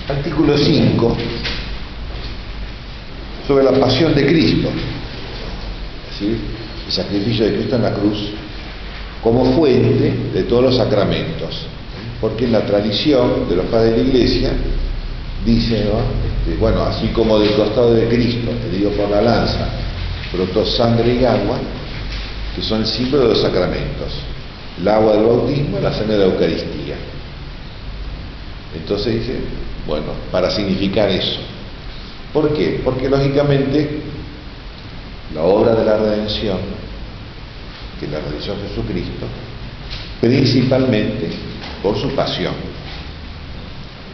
Artículo 5, sobre la pasión de Cristo, ¿sí? El sacrificio de Cristo en la cruz como fuente de todos los sacramentos, porque en la tradición de los padres de la Iglesia dice, ¿no? Bueno, así como del costado de Cristo, herido por la lanza, brotó sangre y agua, que son el símbolo de los sacramentos, el agua del bautismo y la sangre de la Eucaristía. Entonces dice, bueno, para significar eso. ¿Por qué? Porque lógicamente la obra de la redención, que la realizó Jesucristo, principalmente por su pasión.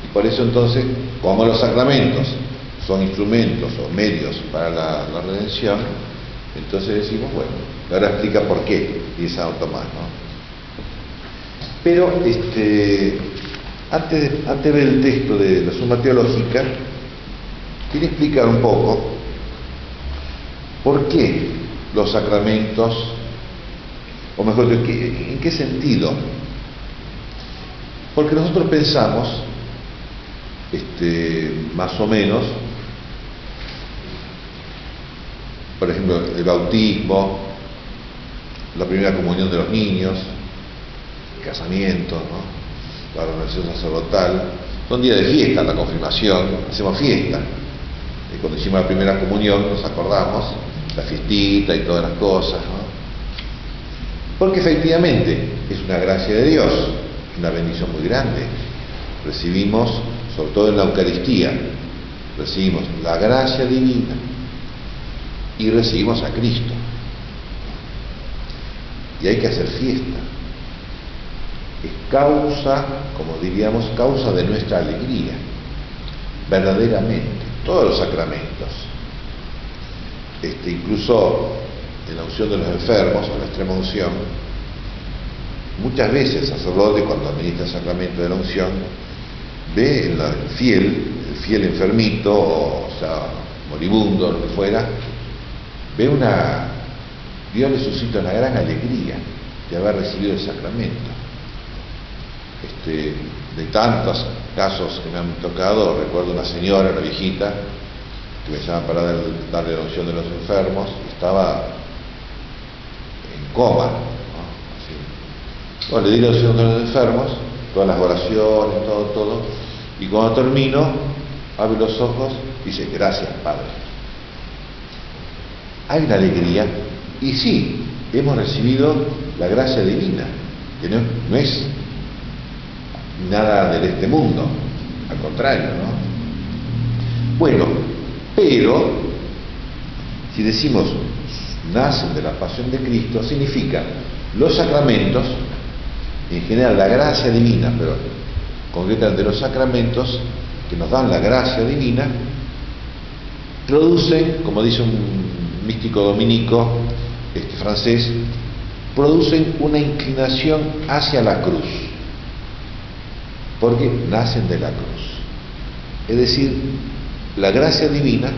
Y por eso entonces, como los sacramentos son instrumentos o medios para la redención, entonces decimos, bueno, ahora explica por qué, y es Santo Tomás, ¿no? Pero antes de ver el texto de la Suma Teológica, quiero explicar un poco por qué los sacramentos, o mejor, en qué sentido. Porque nosotros pensamos, más o menos, por ejemplo, el bautismo, la primera comunión de los niños, el casamiento, ¿no? La ordenación sacerdotal, son días de fiesta, la confirmación, hacemos fiesta. Y cuando hicimos la primera comunión, nos acordamos, la fiestita y todas las cosas, ¿no? Porque efectivamente es una gracia de Dios, una bendición muy grande. Recibimos, sobre todo en la Eucaristía, recibimos la gracia divina y recibimos a Cristo. Y hay que hacer fiesta. Es causa, como diríamos, causa de nuestra alegría, verdaderamente, todos los sacramentos. Incluso en la unción de los enfermos, o la extrema unción, muchas veces el sacerdote, cuando administra el sacramento de la unción, ve el fiel enfermito, o sea, moribundo, lo que fuera, Dios le suscita una gran alegría de haber recibido el sacramento. De tantos casos que me han tocado, recuerdo una señora, una viejita, que me llama para darle la unción de los enfermos, estaba en coma, ¿no? Así. Bueno, le di la unción de los enfermos, todas las oraciones, todo, y cuando termino, abre los ojos y dice, gracias, Padre. Hay una alegría, y sí, hemos recibido la gracia divina, que no es nada de este mundo, al contrario, ¿no? Bueno, pero si decimos nacen de la pasión de Cristo, significa los sacramentos, en general la gracia divina, pero concretamente los sacramentos que nos dan la gracia divina, producen, como dice un místico dominico francés, producen una inclinación hacia la cruz, porque nacen de la cruz. Es decir, la gracia divina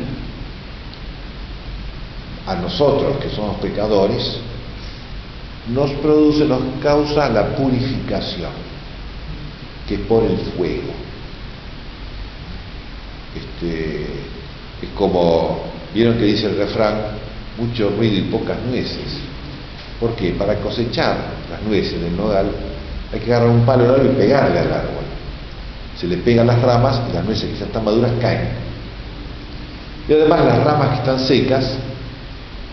a nosotros que somos pecadores nos causa la purificación, que es por el fuego. Es como, vieron que dice el refrán, mucho ruido y pocas nueces. ¿Por qué? Para cosechar las nueces del nogal hay que agarrar un palo de árbol y pegarle al árbol. Se le pegan las ramas y las nueces que ya están maduras caen. Y además las ramas que están secas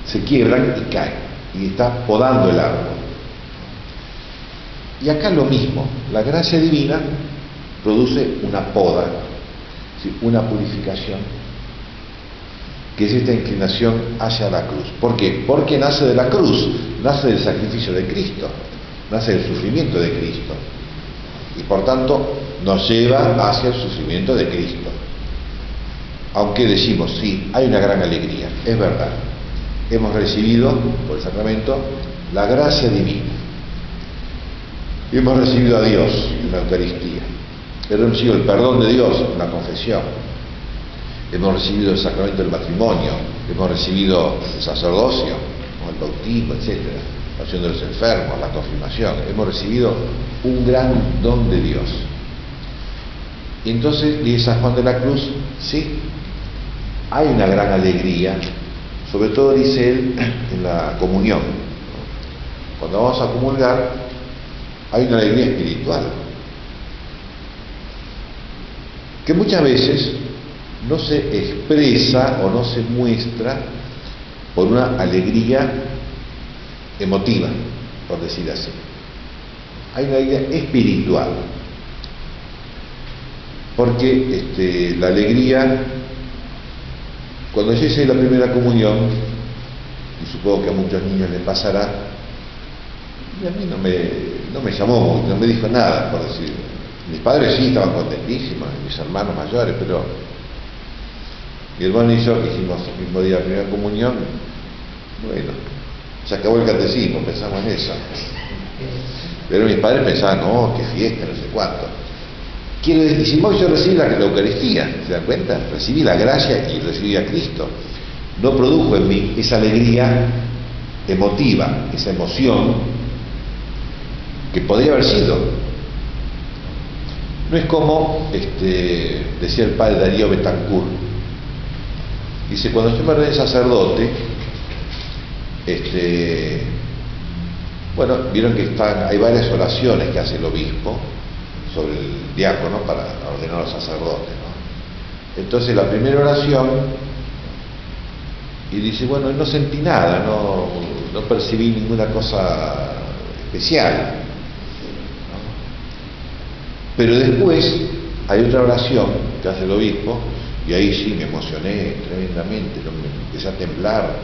se quiebran y caen. Y está podando el árbol. Y acá lo mismo. La gracia divina produce una poda, ¿sí? Una purificación, que es esta inclinación hacia la cruz. ¿Por qué? Porque nace de la cruz, nace del sacrificio de Cristo, nace del sufrimiento de Cristo. Y por tanto nos lleva hacia el sufrimiento de Cristo. Aunque decimos, sí, hay una gran alegría, es verdad. Hemos recibido, por el sacramento, la gracia divina. Hemos recibido a Dios en la Eucaristía. Hemos recibido el perdón de Dios en la confesión. Hemos recibido el sacramento del matrimonio. Hemos recibido el sacerdocio, el bautismo, etc. La unción de los enfermos, la confirmación. Hemos recibido un gran don de Dios. Y entonces dice San Juan de la Cruz, sí, hay una gran alegría, sobre todo dice él en la comunión. Cuando vamos a comulgar, hay una alegría espiritual, que muchas veces no se expresa o no se muestra por una alegría emotiva, por decir así. Hay una alegría espiritual, porque la alegría, cuando yo hice la primera comunión, y supongo que a muchos niños les pasará, y a mí no me llamó, no me dijo nada, por decir. Mis padres sí estaban contentísimos, mis hermanos mayores, pero mi hermano y yo que hicimos el mismo día la primera comunión, bueno, se acabó el catecismo, pensamos en eso. Pero mis padres pensaban, no, qué fiesta, no sé cuánto. Quiero decir, sin embargo, yo recibí la Eucaristía, ¿se dan cuenta? Recibí la gracia y recibí a Cristo. No produjo en mí esa alegría emotiva, esa emoción que podría haber sido. No es como decía el padre Darío Betancourt. Dice, cuando yo me ordené sacerdote, bueno, vieron que hay varias oraciones que hace el obispo sobre el diácono para ordenar a los sacerdotes, ¿no? Entonces la primera oración, y dice, bueno, no sentí nada, no percibí ninguna cosa especial, ¿no? Pero después hay otra oración que hace el obispo, y ahí sí me emocioné tremendamente, me empecé a temblar,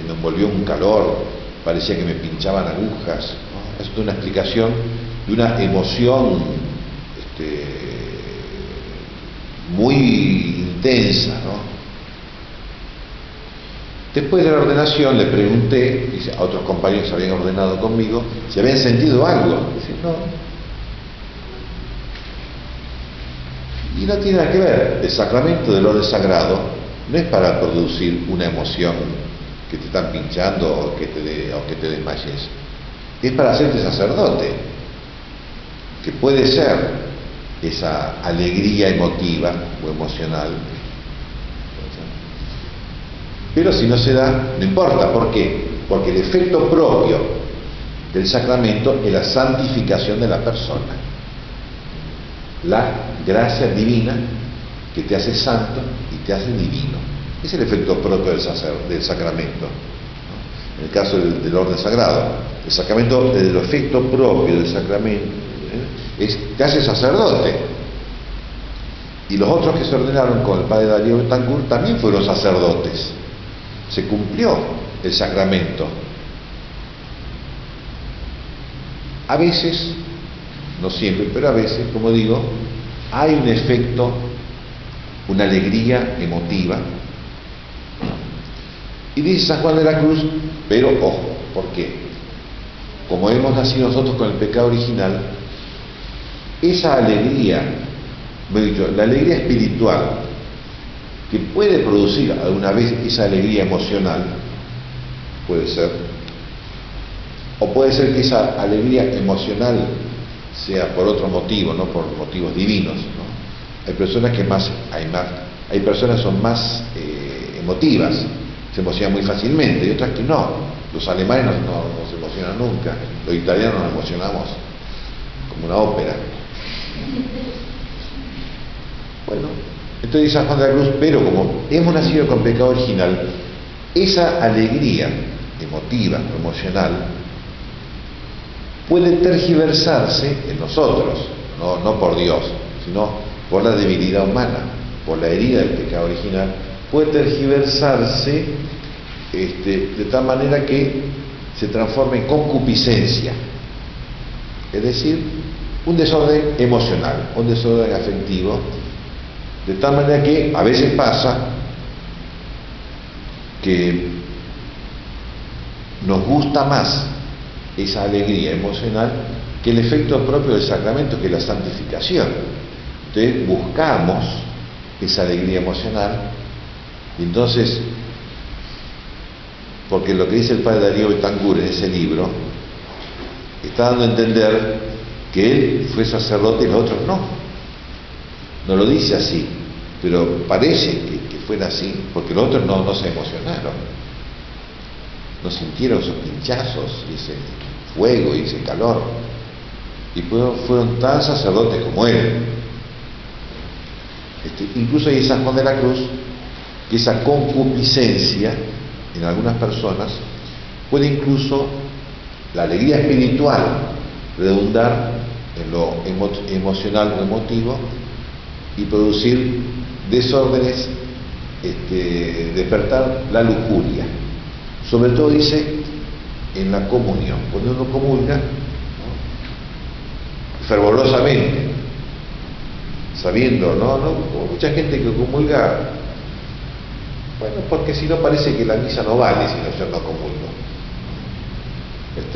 me envolvió un calor, parecía que me pinchaban agujas, ¿no? Es una explicación de una emoción muy intensa, ¿no? Después de la ordenación le pregunté, dice, a otros compañeros que se habían ordenado conmigo, si habían sentido algo. Dice, no. Y no tiene nada que ver. El sacramento del orden sagrado no es para producir una emoción que te están pinchando o que te desmayes. Es para hacerte sacerdote, que puede ser esa alegría emotiva o emocional. Pero si no se da, no importa. ¿Por qué? Porque el efecto propio del sacramento es la santificación de la persona. La gracia divina que te hace santo y te hace divino. Es el efecto propio del sacramento, ¿no? En el caso del orden sagrado, el sacramento, el efecto propio del sacramento te hace sacerdote. Y los otros que se ordenaron con el padre Darío Betancourt también fueron sacerdotes. Se cumplió el sacramento. A veces, no siempre, pero a veces, como digo, hay un efecto, una alegría emotiva. Y dice San Juan de la Cruz, pero ojo, ¿por qué? Como hemos nacido nosotros con el pecado original, esa alegría, la alegría espiritual, que puede producir alguna vez esa alegría emocional, puede ser, o puede ser que esa alegría emocional sea por otro motivo, no por motivos divinos, ¿no? Hay personas que hay personas que son más emotivas, se emocionan muy fácilmente, y otras que no. Los alemanes no se emocionan nunca, los italianos nos emocionamos como una ópera. Bueno, entonces dice San Juan de la Cruz, pero como hemos nacido con pecado original, esa alegría emotiva, emocional, puede tergiversarse en nosotros, no por Dios, sino por la debilidad humana, por la herida del pecado original, puede tergiversarse de tal manera que se transforme en concupiscencia, es decir, un desorden emocional, un desorden afectivo, de tal manera que a veces pasa que nos gusta más esa alegría emocional que el efecto propio del sacramento, que es la santificación. Entonces buscamos esa alegría emocional, y entonces, porque lo que dice el padre Darío Betancourt en ese libro, está dando a entender que él fue sacerdote y los otros no. no lo dice así, pero parece que fuera así, porque los otros no se emocionaron, no sintieron esos pinchazos, y ese fuego y ese calor, y fueron tan sacerdotes como él. Incluso hay en San Juan de la Cruz que esa concupiscencia en algunas personas puede incluso la alegría espiritual redundar en lo emocional o emotivo y producir desórdenes, despertar la lujuria. Sobre todo dice en la comunión, cuando uno comulga, ¿no?, fervorosamente, sabiendo, ¿no? Mucha gente que comulga, bueno, porque si no parece que la misa no vale si no, yo no comulgo.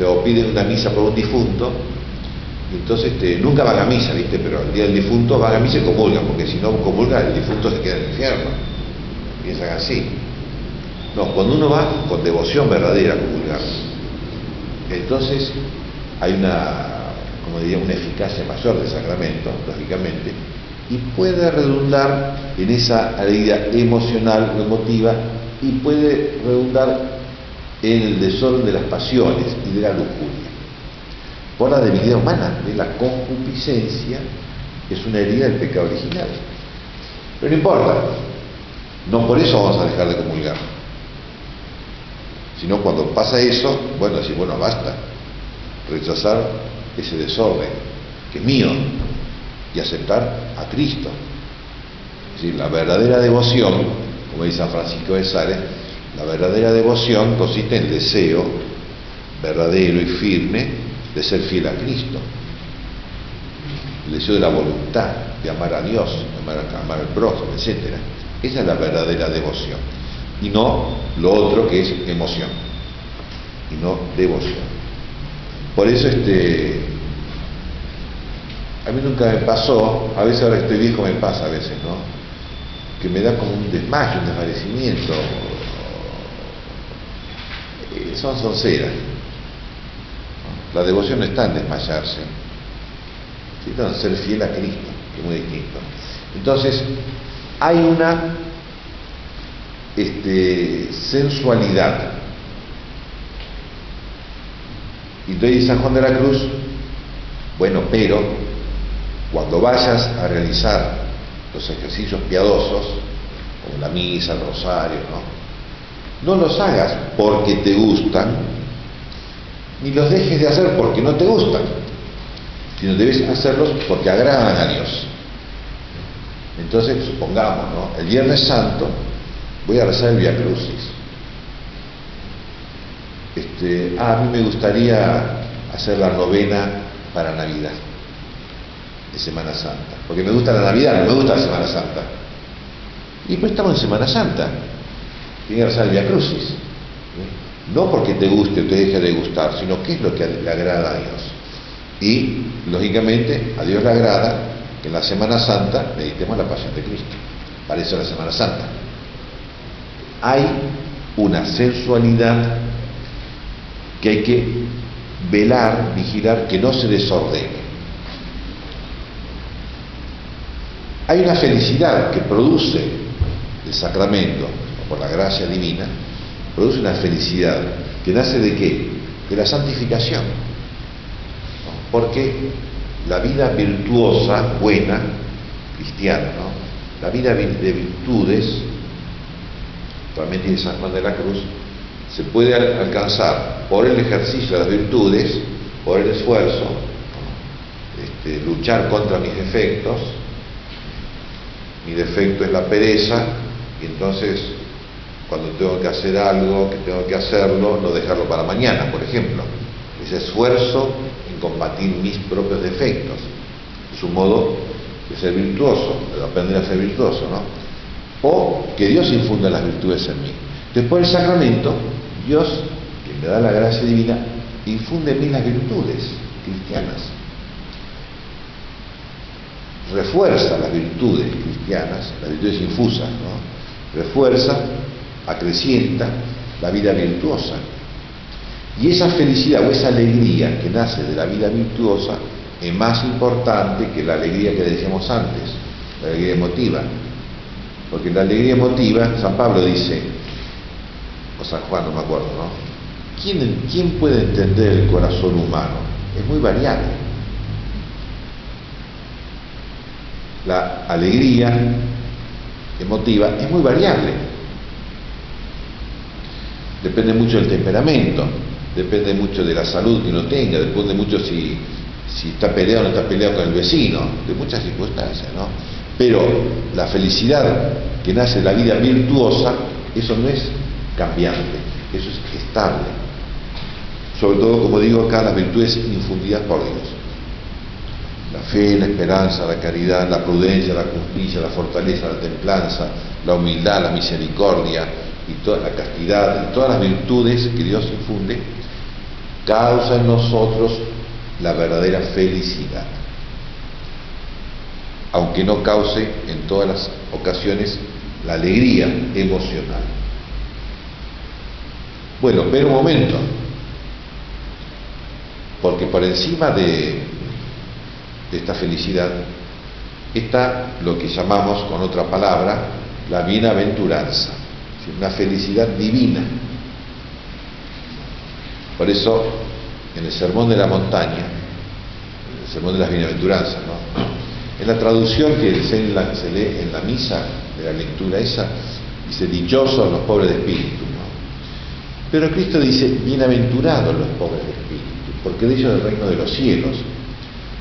O piden una misa por un difunto, y entonces nunca van a misa, ¿viste? Pero el día del difunto van a misa y comulgan, porque si no comulgan el difunto se queda en el infierno. Piensan así. No, cuando uno va con devoción verdadera a comulgar, entonces hay una eficacia mayor del sacramento, lógicamente, y puede redundar en esa alegría emocional o emotiva, y puede redundar en el desorden de las pasiones y de la lujuria. Por la debilidad humana, de la concupiscencia, es una herida del pecado original. Pero no importa, no por eso vamos a dejar de comulgar, sino cuando pasa eso, bueno, decir, bueno, basta, rechazar ese desorden que es mío y aceptar a Cristo. Es decir, la verdadera devoción, como dice San Francisco de Sales, la verdadera devoción consiste en el deseo verdadero y firme de ser fiel a Cristo, el deseo de la voluntad, de amar a Dios, de amar al prójimo, etc. Esa es la verdadera devoción, y no lo otro que es emoción, y no devoción. Por eso a mí nunca me pasó, a veces ahora que estoy viejo me pasa a veces, ¿no?, que me da como un desmayo, un desvanecimiento. Son sonceras. La devoción no está en desmayarse, sino en ser fiel a Cristo, que es muy distinto. Entonces, hay una sensualidad. Y entonces San Juan de la Cruz, bueno, pero cuando vayas a realizar los ejercicios piadosos, como la misa, el rosario, no los hagas porque te gustan, ni los dejes de hacer porque no te gustan, sino debes hacerlos porque agradan a Dios. Entonces, supongamos, ¿no?, el Viernes Santo voy a rezar el Vía Crucis. A mí me gustaría hacer la novena para Navidad, de Semana Santa, porque me gusta la Navidad, no me gusta la Semana Santa. Y pues estamos en Semana Santa, tiene que rezar el Vía Crucis, no porque te guste o te deje de gustar, sino qué es lo que le agrada a Dios. Y, lógicamente, a Dios le agrada que en la Semana Santa meditemos la Pasión de Cristo. Para eso es la Semana Santa. Hay una sensualidad que hay que velar, vigilar, que no se desordene. Hay una felicidad que produce el sacramento, por la gracia divina, produce una felicidad que nace ¿de qué? De la santificación. Porque la vida virtuosa, buena, cristiana, la vida de virtudes, realmente de San Juan de la Cruz, se puede alcanzar por el ejercicio de las virtudes, por el esfuerzo, luchar contra mis defectos. Mi defecto es la pereza, y entonces cuando tengo que hacer algo, que tengo que hacerlo, no dejarlo para mañana, por ejemplo. Ese esfuerzo en combatir mis propios defectos es un modo de ser virtuoso, de aprender a ser virtuoso, ¿no? O que Dios infunda las virtudes en mí. Después del sacramento, Dios, que me da la gracia divina, infunde en mí las virtudes cristianas. Refuerza las virtudes cristianas, las virtudes infusas, ¿no? Refuerza, acrecienta la vida virtuosa. Y esa felicidad o esa alegría que nace de la vida virtuosa es más importante que la alegría que decíamos antes, la alegría emotiva. Porque la alegría emotiva, San Pablo dice, o San Juan, no me acuerdo, ¿no? ¿Quién puede entender el corazón humano? Es muy variable. La alegría emotiva es muy variable. Depende mucho del temperamento, depende mucho de la salud que uno tenga, depende mucho si está peleado o no está peleado con el vecino, de muchas circunstancias, ¿no? Pero la felicidad que nace de la vida virtuosa, eso no es cambiante, eso es estable. Sobre todo, como digo acá, las virtudes infundidas por Dios. La fe, la esperanza, la caridad, la prudencia, la justicia, la fortaleza, la templanza, la humildad, la misericordia y toda la castidad, y todas las virtudes que Dios infunde, causan en nosotros la verdadera felicidad. Aunque no cause en todas las ocasiones la alegría emocional. Bueno, pero un momento, porque por encima de esta felicidad está lo que llamamos con otra palabra la bienaventuranza, una felicidad divina. Por eso en el Sermón de la Montaña, el Sermón de las Bienaventuranzas, ¿no?, en la traducción que se lee en la misa de la lectura esa, dice dichosos los pobres de espíritu, ¿no? Pero Cristo dice bienaventurados los pobres de espíritu, porque de ellos es el reino de los cielos.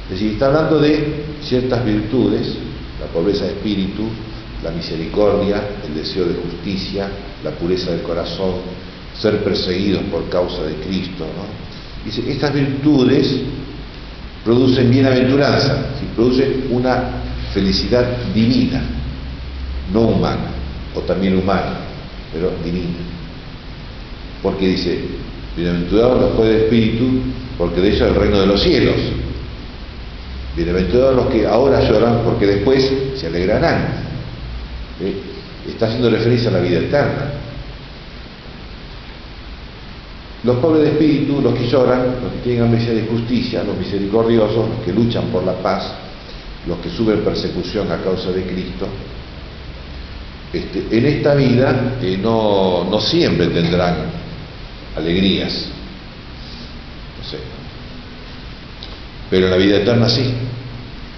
Es decir, está hablando de ciertas virtudes, la pobreza de espíritu, la misericordia, el deseo de justicia, la pureza del corazón, ser perseguidos por causa de Cristo, ¿no? Dice, estas virtudes producen bienaventuranza, producen una felicidad divina, no humana, o también humana, pero divina. Porque dice, bienaventurados los pobres de espíritu, porque de ellos es el reino de los cielos. Bienaventurados los que ahora lloran, porque después se alegrarán. Está haciendo referencia a la vida eterna. Los pobres de espíritu, los que lloran, los que tienen hambre de justicia, los misericordiosos, los que luchan por la paz, los que sufren persecución a causa de Cristo, en esta vida no siempre tendrán alegrías, no sé, pero en la vida eterna sí.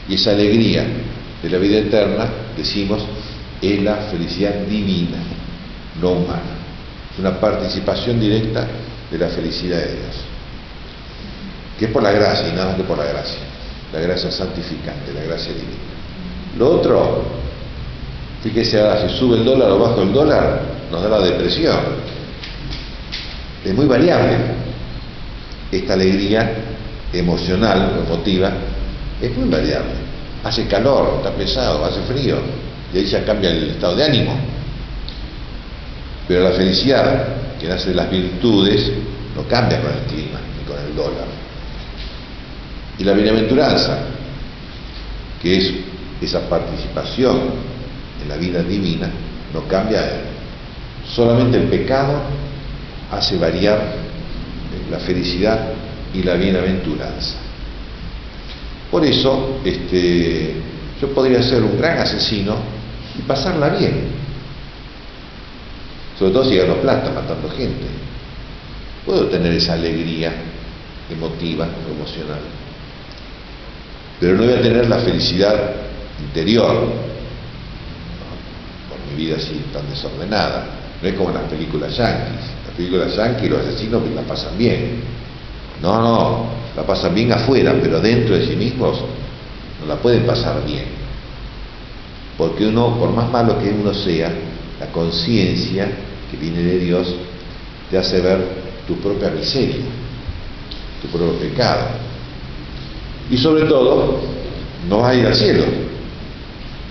Y esa alegría de la vida eterna, decimos, es la felicidad divina, no humana. Es una participación directa de la felicidad de Dios, que es por la gracia y nada más que por la gracia santificante, la gracia divina. Lo otro, fíjese ahora, si sube el dólar o baja el dólar, nos da la depresión. Es muy variable. Esta alegría emocional o emotiva es muy variable. Hace calor, está pesado, hace frío, y ahí ya cambia el estado de ánimo. Pero la felicidad que nace de las virtudes no cambia con el clima ni con el dólar. Y la bienaventuranza, que es esa participación en la vida divina, no cambia. Solamente el pecado hace variar la felicidad y la bienaventuranza. Por eso yo podría ser un gran asesino y pasarla bien, sobre todo si gano plata matando gente. Puedo tener esa alegría emotiva o emocional, pero no voy a tener la felicidad interior, ¿no?, por mi vida así tan desordenada. No es como en las películas yanquis. Las películas yanquis, los asesinos la pasan bien. No, la pasan bien afuera, pero dentro de sí mismos no la pueden pasar bien. Porque uno, por más malo que uno sea, la conciencia que viene de Dios te hace ver tu propia miseria, tu propio pecado. Y sobre todo, no vas a ir al cielo,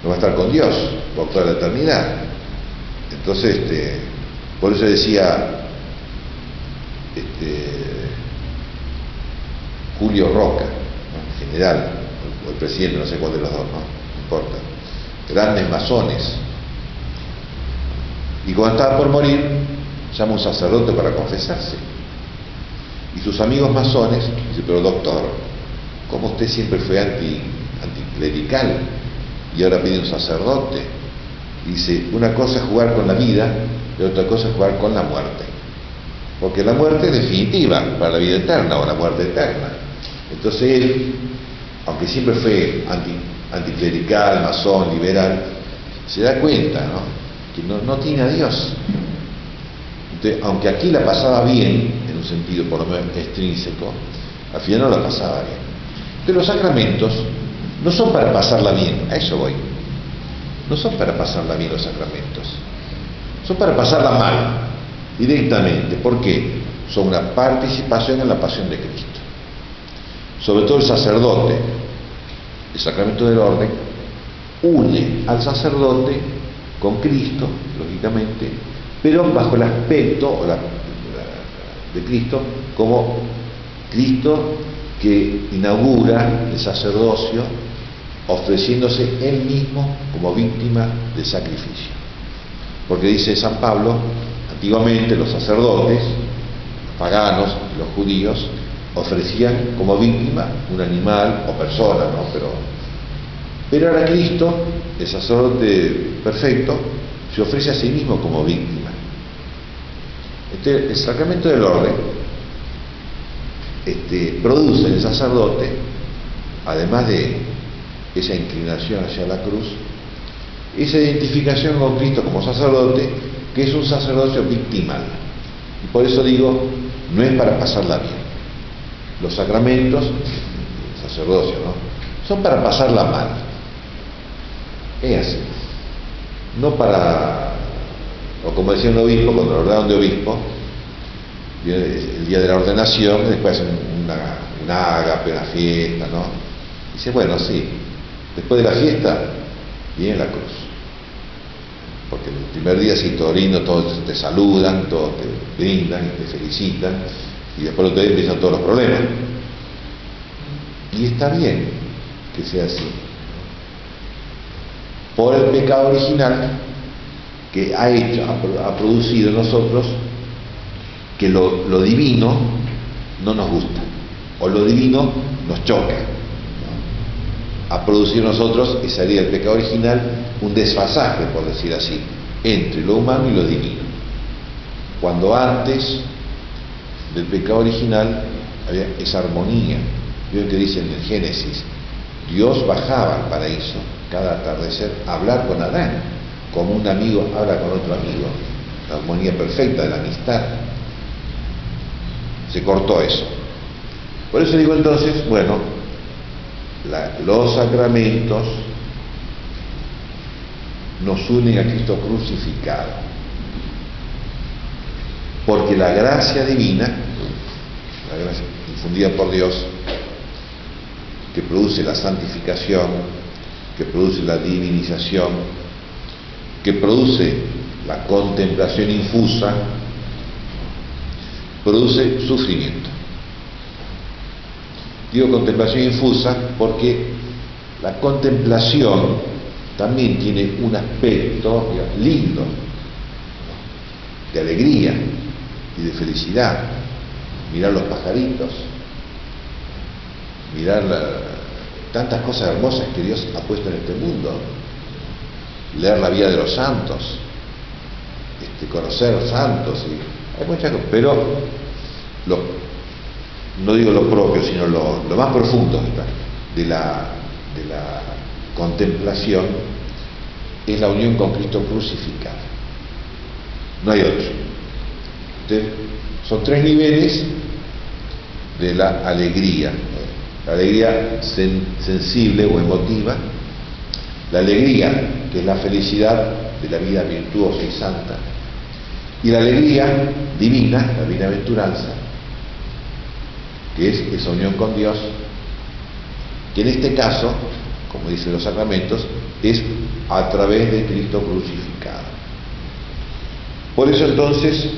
no vas a estar con Dios por toda la eternidad. Entonces, por eso decía Julio Roca, ¿no?, en general, o el presidente, no sé cuál de los dos, no importa, grandes masones. Y cuando estaba por morir, llama a un sacerdote para confesarse. Y sus amigos masones dicen, pero doctor, ¿cómo usted siempre fue anticlerical? y ahora pide un sacerdote. Dice, una cosa es jugar con la vida y otra cosa es jugar con la muerte. Porque la muerte es definitiva para la vida eterna o la muerte eterna. Entonces él, aunque siempre fue anticlerical, masón, liberal, se da cuenta, ¿no?, que no tiene a Dios. Entonces, aunque aquí la pasaba bien, en un sentido por lo menos extrínseco, al final no la pasaba bien. Pero los sacramentos no son para pasarla bien, a eso voy. No son para pasarla bien los sacramentos, son para pasarla mal, directamente. ¿Por qué? Son una participación en la pasión de Cristo. Sobre todo el sacerdote, el sacramento del orden, une al sacerdote con Cristo, lógicamente, pero bajo el aspecto de Cristo como Cristo que inaugura el sacerdocio ofreciéndose él mismo como víctima del sacrificio. Porque dice San Pablo, antiguamente los sacerdotes, los paganos, los judíos, ofrecían como víctima un animal o persona, ¿no? Pero ahora Cristo, el sacerdote perfecto, se ofrece a sí mismo como víctima. El sacramento del orden produce en el sacerdote, además de esa inclinación hacia la cruz, esa identificación con Cristo como sacerdote, que es un sacerdocio victimal. Y por eso digo, no es para pasarla bien. Los sacramentos, el sacerdocio, ¿no?, son para pasarla mal. Es así. No para, o como decía un obispo, cuando lo ordenaron de obispo, el día de la ordenación, después hacen una ágape, una fiesta, ¿no? Dice, bueno, sí, después de la fiesta viene la cruz. Porque el primer día sí, todo lindo, todos te saludan, todos te brindan, te felicitan, y después el otro día empiezan todos los problemas. Y está bien que sea así. Por el pecado original que ha producido en nosotros que lo divino no nos gusta, o lo divino nos choca, ¿no? Ha producido en nosotros, esa sería el pecado original, un desfasaje, por decir así, entre lo humano y lo divino. Cuando antes del pecado original había esa armonía. Vieron que dice en el Génesis, Dios bajaba al paraíso cada atardecer a hablar con Adán, como un amigo habla con otro amigo, la armonía perfecta de la amistad. Se cortó eso. Por eso digo entonces, bueno, los sacramentos nos unen a Cristo crucificado, porque la gracia divina, la gracia infundida por Dios, que produce la santificación, que produce la divinización, que produce la contemplación infusa, produce sufrimiento. Digo contemplación infusa porque la contemplación también tiene un aspecto, digamos, lindo, de alegría y de felicidad. Mirar los pajaritos, mirar tantas cosas hermosas que Dios ha puesto en este mundo, leer la vida de los santos, conocer santos, y hay muchas cosas, pero no digo lo propio, sino lo más profundo de la contemplación es la unión con Cristo crucificado. No hay otro. Entonces, son tres niveles de la alegría. La alegría sensible o emotiva, la alegría que es la felicidad de la vida virtuosa y santa, y la alegría divina, la bienaventuranza, que es esa unión con Dios, que en este caso, como dicen los sacramentos, es a través de Cristo crucificado. Por eso entonces,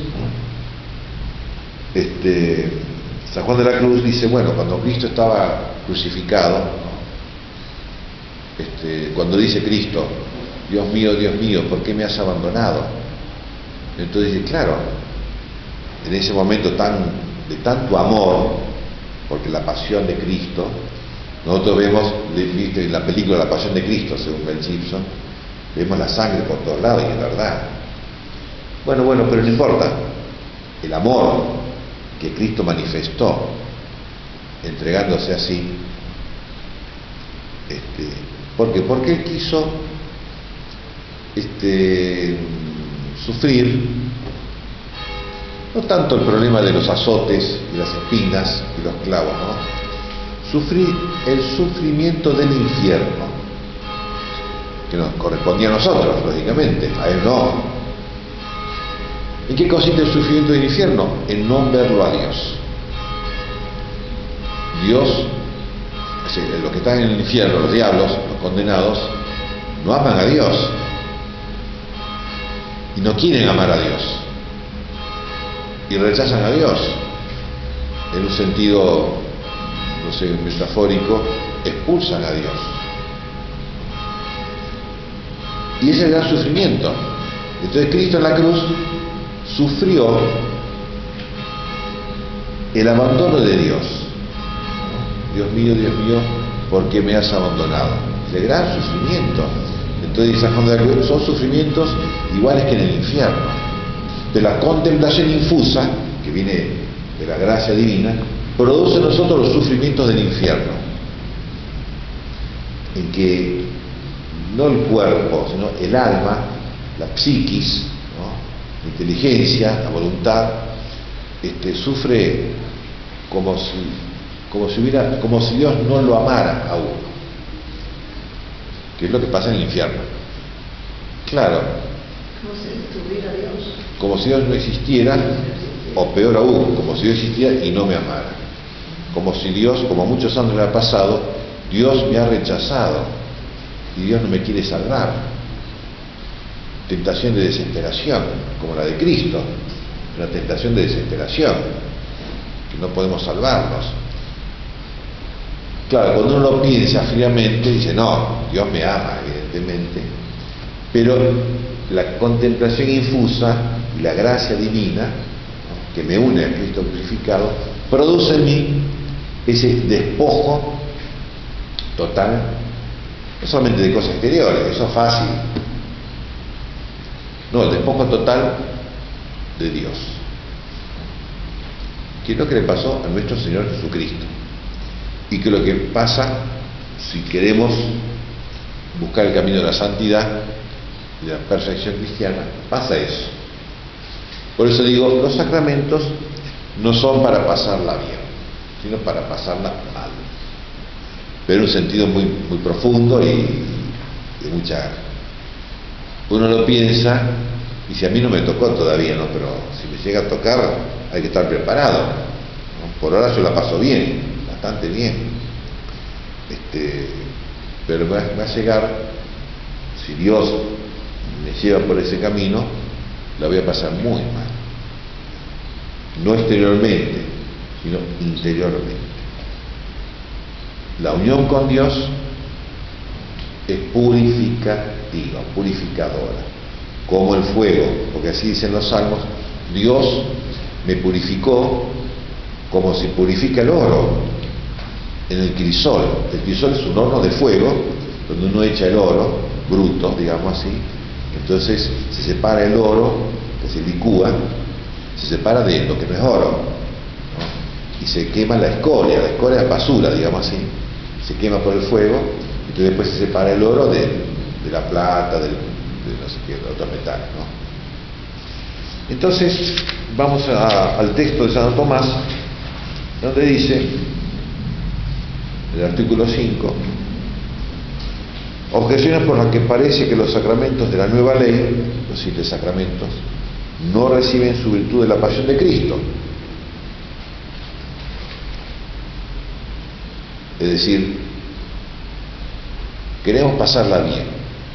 San Juan de la Cruz dice, bueno, cuando Cristo estaba crucificado, cuando dice Cristo, Dios mío, ¿por qué me has abandonado? Entonces dice, claro, en ese momento de tanto amor, porque la pasión de Cristo Nosotros vemos, viste, en la película La Pasión de Cristo, según Mel Gibson, vemos la sangre por todos lados y es verdad. Bueno, pero no importa. El amor que Cristo manifestó, entregándose así, ¿por qué? Porque Él quiso sufrir no tanto el problema de los azotes y las espinas y los clavos, ¿no? Sufrir el sufrimiento del infierno, que nos correspondía a nosotros, lógicamente, a Él no. ¿En qué consiste el sufrimiento del infierno? En no verlo a Dios. Dios, los que están en el infierno, los diablos, los condenados, no aman a Dios y no quieren amar a Dios y rechazan a Dios. En un sentido, no sé, metafórico, expulsan a Dios. Y ese es el gran sufrimiento. Entonces Cristo en la cruz sufrió el abandono de Dios. Dios mío, ¿por qué me has abandonado? El gran sufrimiento. Entonces San Juan de la Cruz son sufrimientos iguales que en el infierno. De la contemplación infusa, que viene de la gracia divina, produce en nosotros los sufrimientos del infierno, en que no el cuerpo, sino el alma, la psiquis, ¿no? La inteligencia, la voluntad, sufre como si Dios no lo amara a uno, que es lo que pasa en el infierno. Claro, como si estuviera Dios, como si Dios no existiera, o peor aún, como si Dios existiera y no me amara, como si Dios, como muchos años le ha pasado, Dios me ha rechazado y Dios no me quiere salvar. Tentación de desesperación, como la de Cristo, una tentación de desesperación, que no podemos salvarnos. Claro, cuando uno lo piensa fríamente, dice, no, Dios me ama, evidentemente, pero la contemplación infusa y la gracia divina, ¿no?, que me une a Cristo crucificado, produce en mí ese despojo total, no solamente de cosas exteriores, eso es fácil, no, el despojo total de Dios, que es lo que le pasó a nuestro Señor Jesucristo, y que lo que pasa si queremos buscar el camino de la santidad y de la perfección cristiana, pasa eso. Por eso digo, los sacramentos no son para pasarla bien, sino para pasarla mal, pero en un sentido muy, muy profundo y de mucha... Uno lo piensa y si a mí no me tocó todavía, ¿no?, pero si me llega a tocar hay que estar preparado, ¿no? Por ahora yo la paso bien, bastante bien, pero me va a llegar, si Dios me lleva por ese camino, la voy a pasar muy mal, no exteriormente, sino interiormente. La unión con Dios es purificativa, purificadora, como el fuego, porque así dicen los salmos, Dios me purificó como se purifica el oro en el crisol. El crisol es un horno de fuego donde uno echa el oro bruto, digamos así, entonces se separa el oro, que se licúa, se separa de lo que no es oro, ¿no?, y se quema la escoria es basura, digamos así, se quema por el fuego, y entonces después se separa el oro de la plata, de no sé qué, de otros metales, ¿no? Entonces vamos al texto de Santo Tomás, donde dice, el artículo 5, objeciones por las que parece que los sacramentos de la nueva ley, los 7 sacramentos, no reciben su virtud de la pasión de Cristo. Es decir, queremos pasarla bien,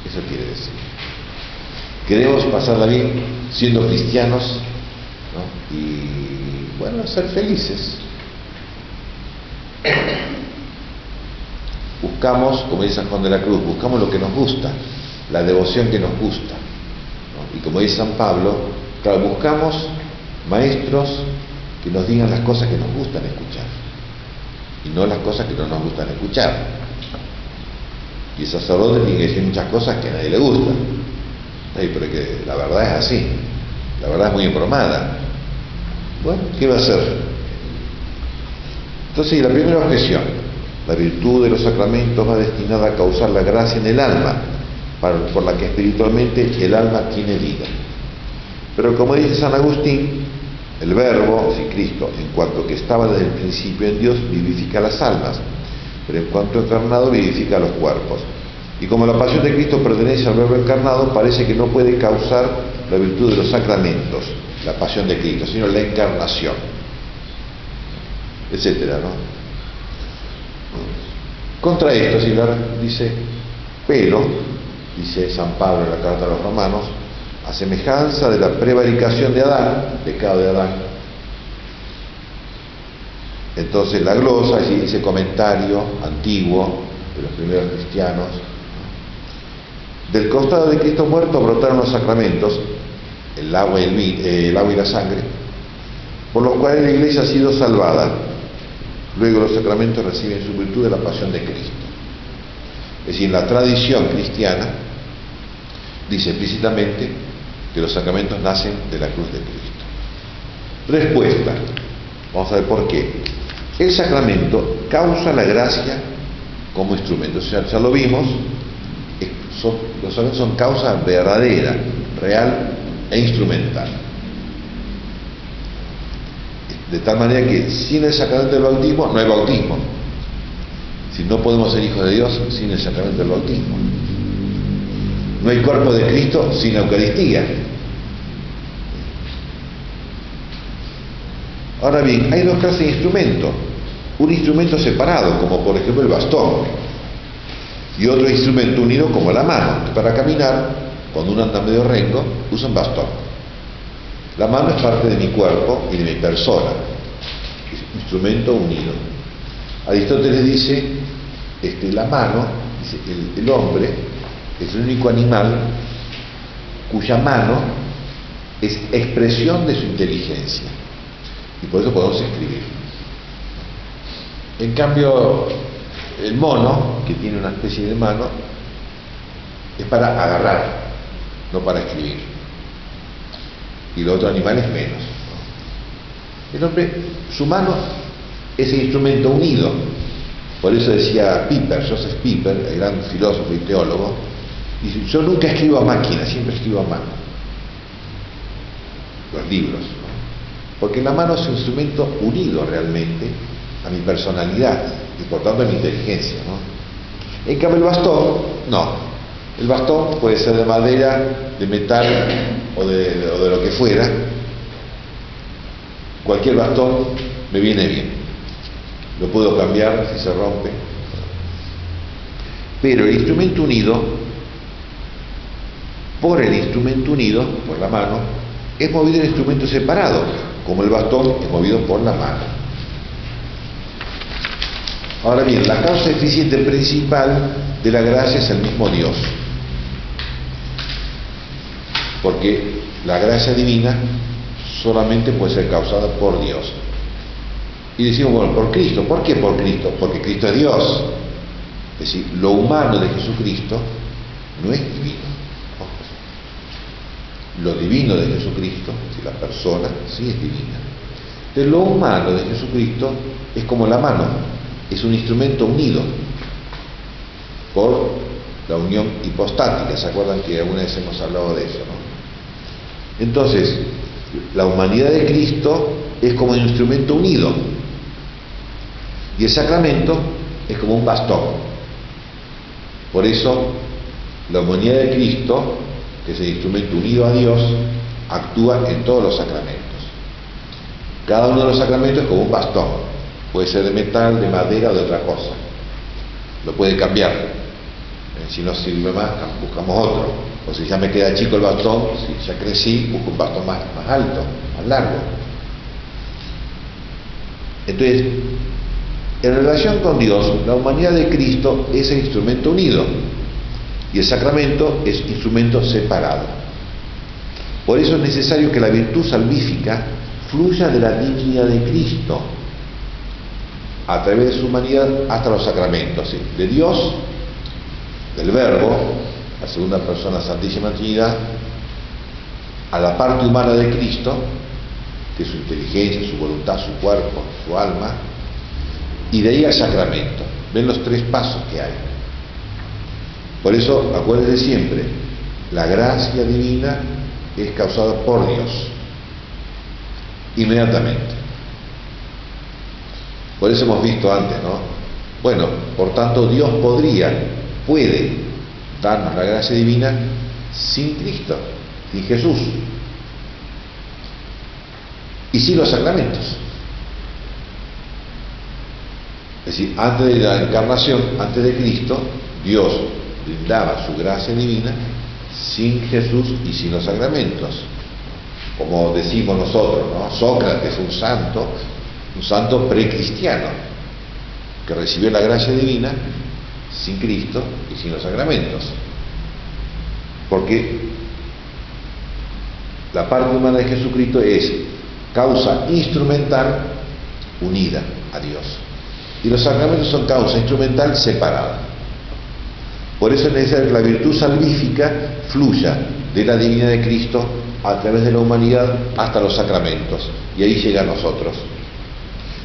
eso quiere decir. Queremos pasarla bien siendo cristianos, ¿no?, y bueno, ser felices. Buscamos, como dice San Juan de la Cruz, buscamos lo que nos gusta, la devoción que nos gusta, ¿no? Y como dice San Pablo, claro, buscamos maestros que nos digan las cosas que nos gustan escuchar. y no las cosas que no nos gustan escuchar. Y el sacerdote tiene que decir muchas cosas que a nadie le gustan. Pero que la verdad es así, la verdad es muy embromada. Bueno, ¿qué va a hacer? Entonces, la primera objeción: la virtud de los sacramentos va destinada a causar la gracia en el alma, por la que espiritualmente el alma tiene vida. Pero como dice San Agustín, el Verbo, si Cristo, en cuanto que estaba desde el principio en Dios, vivifica las almas, pero en cuanto encarnado vivifica los cuerpos. Y como la pasión de Cristo pertenece al Verbo encarnado, parece que no puede causar la virtud de los sacramentos, la pasión de Cristo, sino la encarnación, etcétera, ¿no? Contra esto, dice, pero, dice San Pablo en la carta a los Romanos, a semejanza de la prevaricación de Adán, pecado de Adán. Entonces la glosa, ese comentario antiguo de los primeros cristianos: del costado de Cristo muerto brotaron los sacramentos, el agua y la sangre, por los cuales la Iglesia ha sido salvada. Luego los sacramentos reciben su virtud de la pasión de Cristo. Es decir, en la tradición cristiana dice explícitamente que los sacramentos nacen de la cruz de Cristo. Respuesta: vamos a ver por qué. El sacramento causa la gracia como instrumento. O sea, ya lo vimos, los sacramentos son causa verdadera, real e instrumental. De tal manera que sin el sacramento del bautismo no hay bautismo. Si no podemos ser hijos de Dios sin el sacramento del bautismo. No hay cuerpo de Cristo sin la Eucaristía. Ahora bien, hay dos clases de instrumentos. Un instrumento separado, como por ejemplo el bastón, y otro instrumento unido como la mano. Para caminar, cuando uno anda medio rengo, usa un bastón. La mano es parte de mi cuerpo y de mi persona, es un instrumento unido. Aristóteles dice, la mano, dice, el hombre es el único animal cuya mano es expresión de su inteligencia, y por eso podemos escribir. En cambio, el mono, que tiene una especie de mano, es para agarrar, no para escribir. Y los otros animales menos. El hombre, su mano es el instrumento unido. Por eso decía Piper, Joseph Piper, el gran filósofo y teólogo, dice: yo nunca escribo a máquina, siempre escribo a mano. Los libros, ¿no? Porque la mano es un instrumento unido realmente a mi personalidad y por tanto a mi inteligencia, ¿no? En cambio el bastón, no. El bastón puede ser de madera, de metal o de lo que fuera. Cualquier bastón me viene bien. Lo puedo cambiar si se rompe. Pero el instrumento unido, por la mano, es movido en instrumento separado, como el bastón es movido por la mano. Ahora bien, la causa eficiente principal de la gracia es el mismo Dios. Porque la gracia divina solamente puede ser causada por Dios. Y decimos, bueno, por Cristo. ¿Por qué por Cristo? Porque Cristo es Dios. Es decir, lo humano de Jesucristo no es divino. Lo divino de Jesucristo, si la persona sí es divina. Pero lo humano de Jesucristo es como la mano, es un instrumento unido por la unión hipostática. ¿Se acuerdan que alguna vez hemos hablado de eso, no? Entonces, la humanidad de Cristo es como un instrumento unido, y el sacramento es como un bastón. Por eso, la humanidad de Cristo, que es el instrumento unido a Dios, actúa en todos los sacramentos. Cada uno de los sacramentos es como un bastón. Puede ser de metal, de madera o de otra cosa. Lo puede cambiar. Si no sirve más, buscamos otro. O si ya me queda chico el bastón, si ya crecí, busco un bastón más alto, más largo. Entonces, en relación con Dios, la humanidad de Cristo es el instrumento unido y el sacramento es instrumento separado. Por eso es necesario que la virtud salvífica fluya de la divinidad de Cristo. a través de su humanidad hasta los sacramentos, ¿sí? De Dios, del Verbo, la segunda persona Santísima Trinidad, a la parte humana de Cristo, que es su inteligencia, su voluntad, su cuerpo, su alma, y de ahí al sacramento. Ven los tres pasos que hay. Por eso, acuérdense siempre, la gracia divina es causada por Dios, inmediatamente. Por eso hemos visto antes, ¿no? Bueno, por tanto, Dios puede darnos la gracia divina sin Cristo, sin Jesús, y sin los sacramentos. Es decir, antes de la encarnación, antes de Cristo, Dios brindaba su gracia divina sin Jesús y sin los sacramentos. Como decimos nosotros, ¿no? Sócrates fue un santo precristiano, que recibió la gracia divina sin Cristo y sin los sacramentos. Porque la parte humana de Jesucristo es causa instrumental unida a Dios. Y los sacramentos son causa instrumental separada. Por eso es necesario que la virtud salvífica fluya de la divinidad de Cristo a través de la humanidad hasta los sacramentos, y ahí llega a nosotros.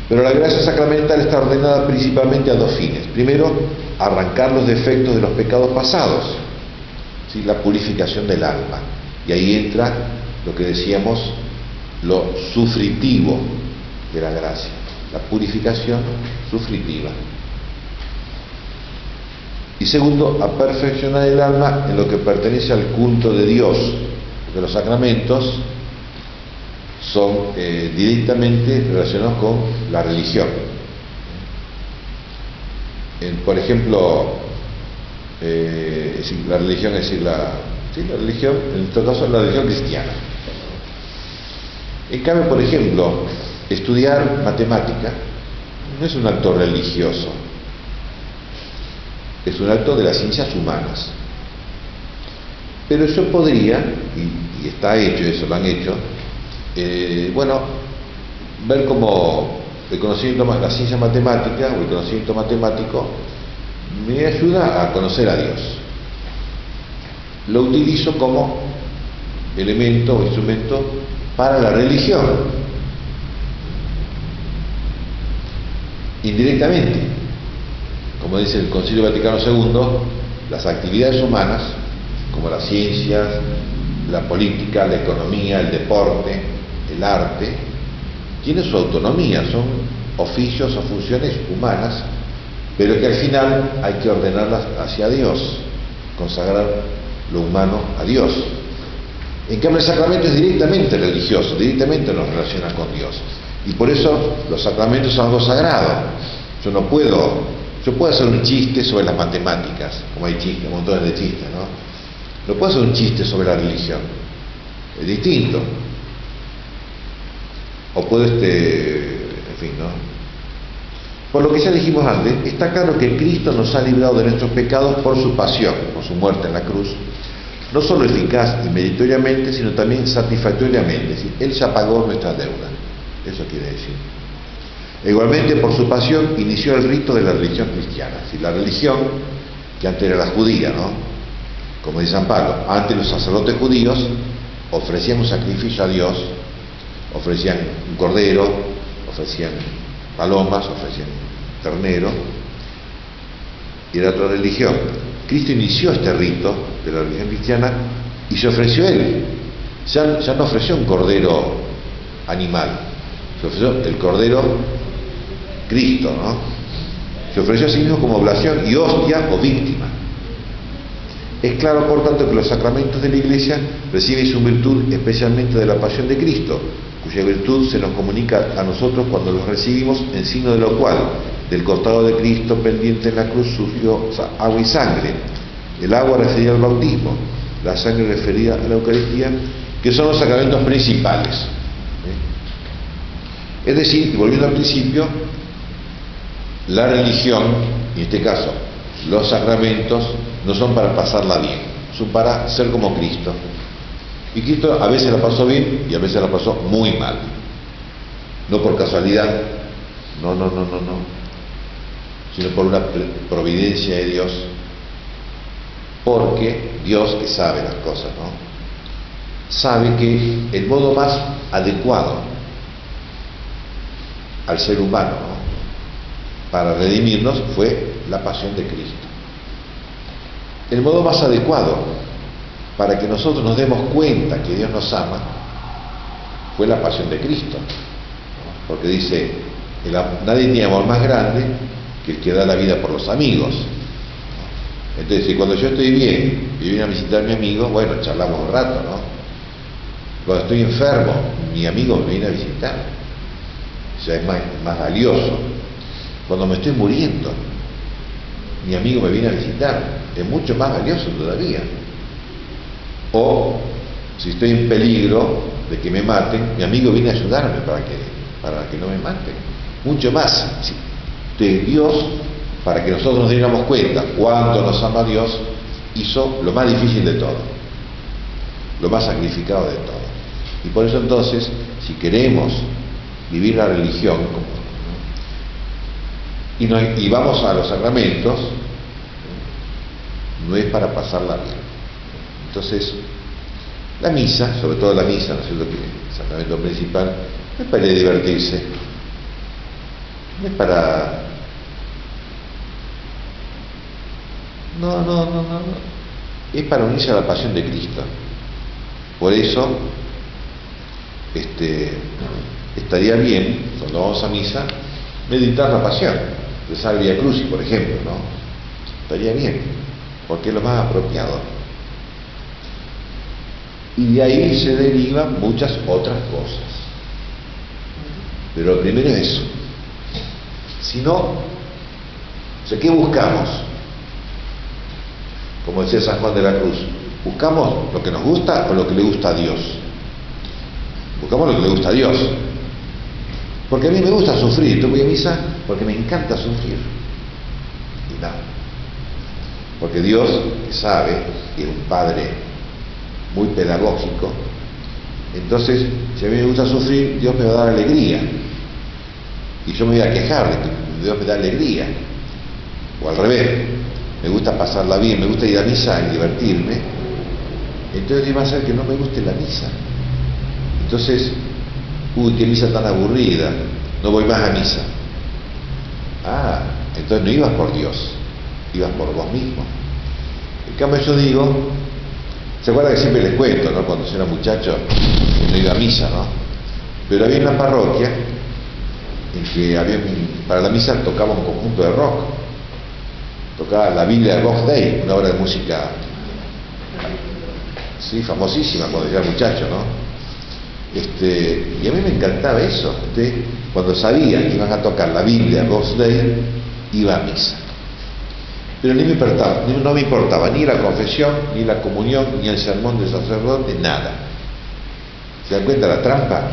Pero la gracia sacramental está ordenada principalmente a dos fines. Primero, arrancar los defectos de los pecados pasados, ¿sí? La purificación del alma. Y ahí entra lo que decíamos, lo sufritivo de la gracia, la purificación sufritiva. Y segundo, a perfeccionar el alma en lo que pertenece al culto de Dios, porque los sacramentos son directamente relacionados con la religión. Por ejemplo, la religión, es decir, la religión, en este caso la religión cristiana. En cambio, por ejemplo, estudiar matemática no es un acto religioso, es un acto de las ciencias humanas. Pero yo podría, y está hecho, eso lo han hecho, ver como el conocimiento, la ciencia matemática o el conocimiento matemático me ayuda a conocer a Dios. Lo utilizo como elemento o instrumento para la religión, indirectamente. Como dice el Concilio Vaticano II, las actividades humanas, como las ciencias, la política, la economía, el deporte, el arte, tienen su autonomía, son oficios o funciones humanas, pero que al final hay que ordenarlas hacia Dios, consagrar lo humano a Dios. En cambio, el sacramento es directamente religioso, directamente nos relaciona con Dios. Y por eso los sacramentos son algo sagrado. Yo puedo hacer un chiste sobre las matemáticas, como hay chistes, montones de chistes, ¿no? No puedo hacer un chiste sobre la religión. Es distinto. O puedo, en fin, ¿no? Por lo que ya dijimos antes, está claro que Cristo nos ha librado de nuestros pecados por su pasión, por su muerte en la cruz, no solo eficaz y meritoriamente, sino también satisfactoriamente. Es decir, Él ya pagó nuestra deuda. Eso quiere decir. E igualmente, por su pasión, inició el rito de la religión cristiana. Es decir, la religión que antes era la judía, ¿no? Como dice San Pablo, antes los sacerdotes judíos ofrecían un sacrificio a Dios, ofrecían un cordero, ofrecían palomas, ofrecían ternero, y era otra religión. Cristo inició este rito de la religión cristiana y se ofreció Él. Ya no ofreció un cordero animal, se ofreció el cordero Cristo, ¿no? Se ofreció a sí mismo como oblación y hostia o víctima. Es claro, por tanto, que los sacramentos de la Iglesia reciben su virtud especialmente de la pasión de Cristo, cuya virtud se nos comunica a nosotros cuando los recibimos, en signo de lo cual, del costado de Cristo pendiente en la cruz, surgió agua y sangre. El agua referida al bautismo, la sangre referida a la Eucaristía, que son los sacramentos principales. Es decir, y volviendo al principio, la religión, en este caso los sacramentos, no son para pasarla bien, son para ser como Cristo. Y Cristo a veces la pasó bien y a veces la pasó muy mal. No por casualidad, no. sino por una providencia de Dios, porque Dios, que sabe las cosas, ¿no?, sabe que el modo más adecuado al ser humano, ¿no?, para redimirnos fue la pasión de Cristo. El modo más adecuado para que nosotros nos demos cuenta que Dios nos ama fue la pasión de Cristo, ¿no? Porque dice, nadie tiene amor más grande que el que da la vida por los amigos. Entonces, si cuando yo estoy bien y viene a visitar a mi amigo, bueno, charlamos un rato, ¿no? Cuando estoy enfermo, mi amigo me viene a visitar, o sea, es más valioso. Cuando me estoy muriendo, mi amigo me viene a visitar, es mucho más valioso todavía. O si estoy en peligro de que me maten, mi amigo viene a ayudarme para que no me maten. Mucho más. De Dios, para que nosotros nos diéramos cuenta cuánto nos ama Dios, hizo lo más difícil de todo, lo más sacrificado de todo. Y por eso entonces, si queremos vivir la religión y vamos a los sacramentos, no es para pasarla bien. Entonces, la misa, sobre todo la misa, ¿no es cierto?, que es el sacramento principal, no es para ir a divertirse, no es para... No. Es para unirse a la pasión de Cristo. Por eso, estaría bien, cuando vamos a misa, meditar la pasión, rezar el Vía Crucis, por ejemplo, ¿no? Estaría bien, porque es lo más apropiado. Y de ahí se derivan muchas otras cosas. Pero lo primero es eso. Si no, o sea, ¿qué buscamos? Como decía San Juan de la Cruz, ¿buscamos lo que nos gusta o lo que le gusta a Dios? Buscamos lo que le gusta a Dios. Porque a mí me gusta sufrir, yo voy a misa porque me encanta sufrir. Y no. Porque Dios, que sabe, que es un Padre muy pedagógico, entonces, si a mí me gusta sufrir, Dios me va a dar alegría. Y yo me voy a quejar de que Dios me da alegría. O al revés, me gusta pasarla bien, me gusta ir a misa y divertirme, entonces Dios va a hacer que no me guste la misa. Entonces, qué misa tan aburrida, no voy más a misa. Ah, entonces no ibas por Dios, ibas por vos mismo. En cambio yo digo, ¿se acuerdan que siempre les cuento, ¿no?, cuando yo era muchacho, que no iba a misa, ¿no? Pero había una parroquia en que para la misa tocaba un conjunto de rock. Tocaba la Biblia de Box Day, una obra de música, sí, famosísima cuando era muchacho, ¿no? Y a mí me encantaba eso. Cuando sabía que iban a tocar la Biblia de Box Day, iba a misa. Pero no me importaba ni la confesión, ni la comunión, ni el sermón del sacerdote, nada. ¿Se dan cuenta la trampa?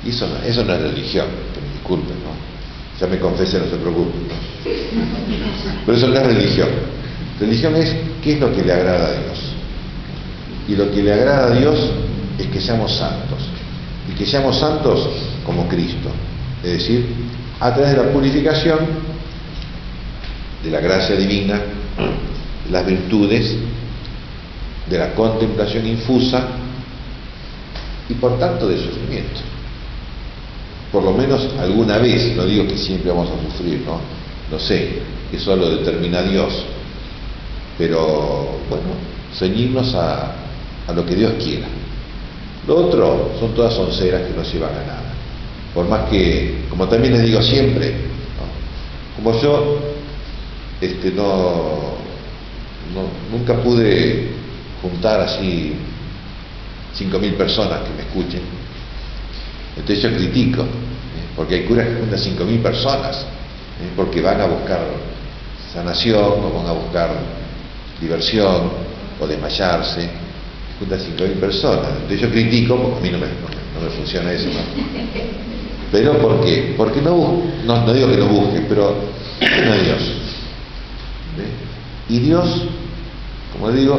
Y eso no es religión, que me disculpen, ¿no? Ya me confesé, no se preocupen, ¿no? Pero eso no es religión. Religión es qué es lo que le agrada a Dios. Y lo que le agrada a Dios es que seamos santos. Y que seamos santos como Cristo. Es decir, a través de la purificación, de la gracia divina, las virtudes, de la contemplación infusa y por tanto del sufrimiento. Por lo menos alguna vez, no digo que siempre vamos a sufrir, ¿no? No sé, eso lo determina Dios, pero bueno, ceñirnos a lo que Dios quiera. Lo otro son todas sonceras que no llevan a nada. Por más que, como también les digo siempre, ¿no?, como yo nunca pude juntar así 5.000 personas que me escuchen, entonces yo critico, porque hay curas que juntan 5.000 personas, porque van a buscar sanación, o van a buscar diversión, o desmayarse, juntan 5.000 personas. Entonces yo critico, porque a mí no me funciona eso, ¿no? Pero ¿por qué? Porque no digo que no busquen, pero no es Dios. Y Dios, como digo,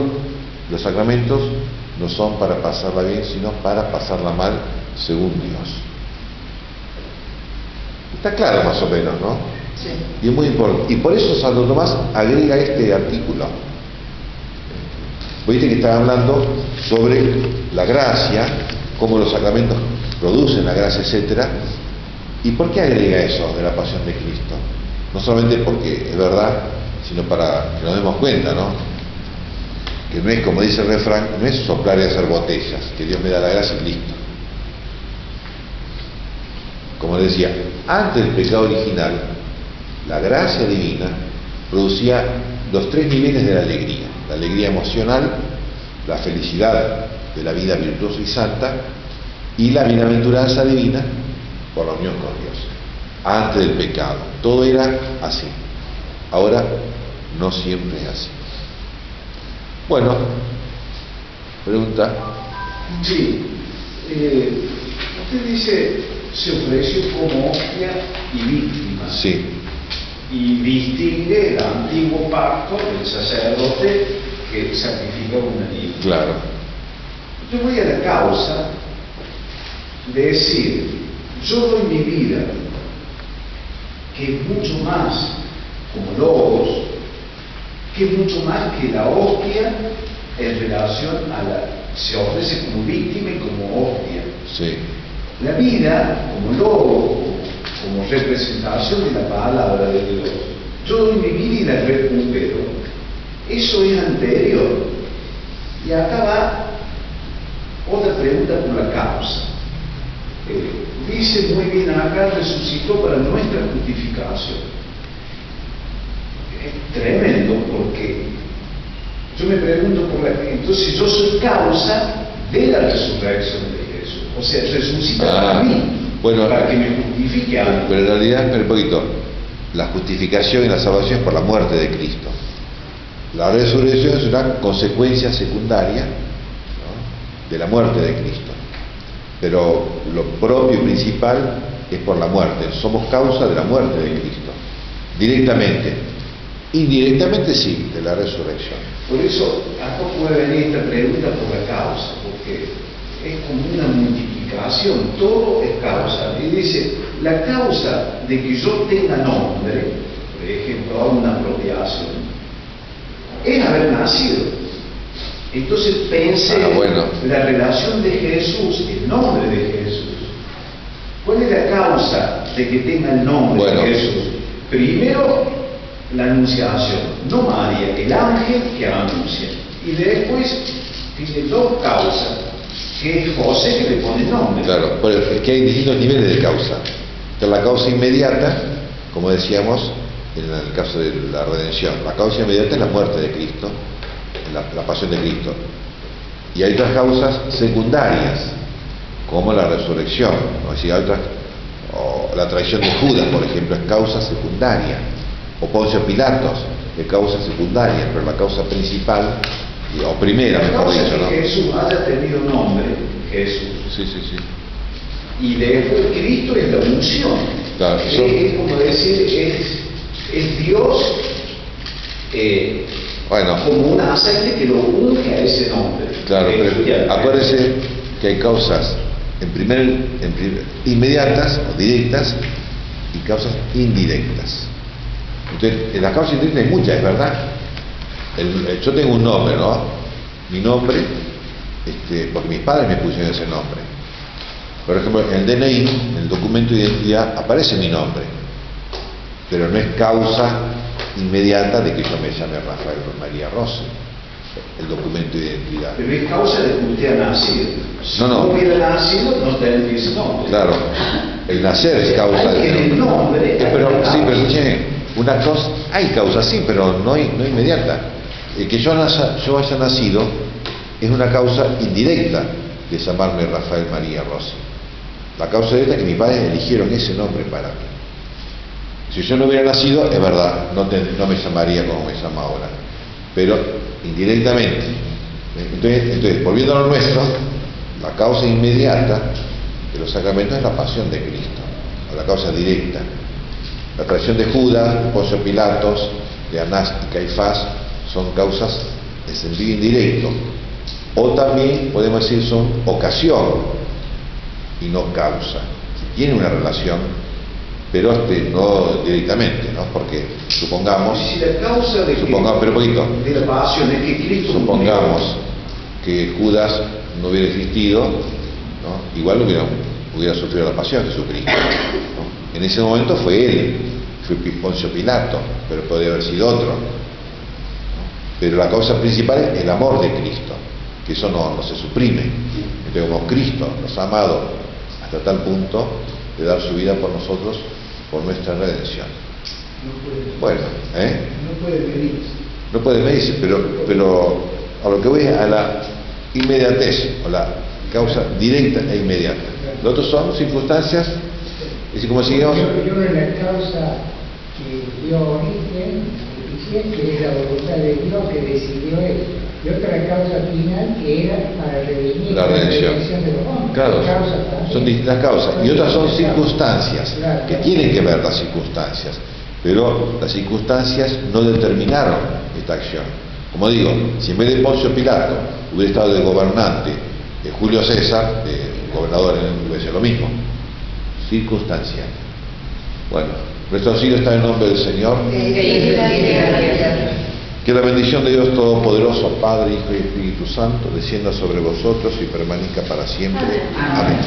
los sacramentos no son para pasarla bien, sino para pasarla mal según Dios. Está claro más o menos, ¿no? Sí. Y es muy importante. Y por eso Santo Tomás agrega este artículo. Viste que estaba hablando sobre la gracia, cómo los sacramentos producen la gracia, etcétera. ¿Y por qué agrega eso de la pasión de Cristo? No solamente porque es verdad, sino para que nos demos cuenta, ¿no? Que no es, como dice el refrán, no es soplar y hacer botellas, que Dios me da la gracia y listo. Como decía, antes del pecado original, la gracia divina producía los 3 niveles de la alegría emocional, la felicidad de la vida virtuosa y santa, y la bienaventuranza divina por la unión con Dios. Antes del pecado, todo era así. Ahora no siempre es así. Bueno, pregunta. Sí, usted dice, se ofreció como hostia y víctima. Sí, Y distingue el antiguo pacto del sacerdote que sacrifica un animal. claro. Yo voy a la causa de decir, yo doy mi vida, que es mucho más como logos, que es mucho más que la hostia en relación a se ofrece como víctima y como hostia. Sí, La vida como logo, como representación de la palabra de Dios. Yo doy mi vida y la recupero. Eso es anterior. Y acá va otra pregunta por la causa. Dice muy bien acá, resucitó para nuestra justificación. Es tremendo porque yo me pregunto entonces yo soy causa de la resurrección de Jesús. O sea, resucita para mí, bueno, para que me justifique a mí. pero en realidad, espera un poquito, la justificación y la salvación es por la muerte de Cristo. La resurrección es una consecuencia secundaria, ¿no?, de la muerte de Cristo. Pero lo propio y principal es por la muerte. Somos causa de la muerte de Cristo. Directamente. Indirectamente sí, de la resurrección. Por eso, acá puede venir esta pregunta por la causa, porque es como una multiplicación, todo es causa. Y dice, la causa de que yo tenga nombre, por ejemplo, hago una apropiación, es haber nacido. Entonces pensé bueno, la relación de Jesús, el nombre de Jesús. ¿Cuál es la causa de que tenga el nombre de Jesús? Primero, la anunciación, no María, el ángel que anuncia. Y después tiene 2 causas, que es José que le pone nombre. Claro, pero es que hay distintos niveles de causa. Está la causa inmediata, como decíamos, en el caso de la redención. La causa inmediata es la muerte de Cristo, la pasión de Cristo. Y hay otras causas secundarias, como la resurrección, ¿no? Es decir, hay otras, o la traición de Judas, por ejemplo, es causa secundaria. O Poncio Pilatos, es causa secundaria, pero la causa principal, o primera, mejor dicho, ¿no? Que Jesús haya tenido nombre, Jesús. Sí, sí, sí. Y después Cristo es la unción. Claro, es como decir, es Dios como un aceite que lo unge a ese nombre. Claro, pero acuérdese que hay causas inmediatas o directas y causas indirectas. Entonces, en las causas indirectas hay muchas, es verdad. Yo tengo un nombre, ¿no? Mi nombre, porque mis padres me pusieron ese nombre. Por ejemplo, en el DNI, en el documento de identidad, aparece mi nombre, pero no es causa inmediata de que yo me llame Rafael María Rossi, el documento de identidad. Pero es causa de que usted ha nacido. Si no hubiera nacido, no tendría ese nombre. Claro, el nacer es causa de el nombre. una causa, hay causa, sí, pero no inmediata. El que yo haya nacido es una causa indirecta de llamarme Rafael María Rossi. La causa directa es que mis padres eligieron ese nombre para mí. Si yo no hubiera nacido, es verdad, no me llamaría como me llamo ahora, pero indirectamente. Entonces, volviendo a lo nuestro, la causa inmediata de los sacramentos es la pasión de Cristo, o la causa directa. La traición de Judas, de Poncio Pilatos, de Anás y Caifás son causas de sentido indirecto. O también podemos decir son ocasión y no causa. Si tiene una relación, pero no directamente, ¿no? Porque supongamos, Si la causa de, pero un poquito, de la pasión es que Cristo supongamos que Judas no hubiera existido, ¿no? Igual hubiera sufrido la pasión de Jesucristo, ¿no? En ese momento fue él, fue Poncio Pilato, pero podría haber sido otro, ¿no? Pero la causa principal es el amor de Cristo, que eso no se suprime. Entonces, como Cristo nos ha amado hasta tal punto de dar su vida por nosotros, por nuestra redención. Bueno, no puede medirse. no puede medirse, pero a lo que voy es a la inmediatez, o la causa directa e inmediata. Los otros son circunstancias, es decir, como si digamos... Yo en la causa que dio origen, que es la voluntad de Dios que decidió él, y otra causa final que era para redimir la redención de los hombres. claro, son distintas causas, y otras son circunstancias, que tienen que ver las circunstancias, pero las circunstancias no determinaron esta acción. Como digo, si en vez de Poncio Pilato hubiera estado de gobernante Julio César, de gobernador, hubiera sido lo mismo. Circunstancia. Bueno, nuestro auxilio está en el nombre del Señor. Que la bendición de Dios Todopoderoso, Padre, Hijo y Espíritu Santo, descienda sobre vosotros y permanezca para siempre. Amén.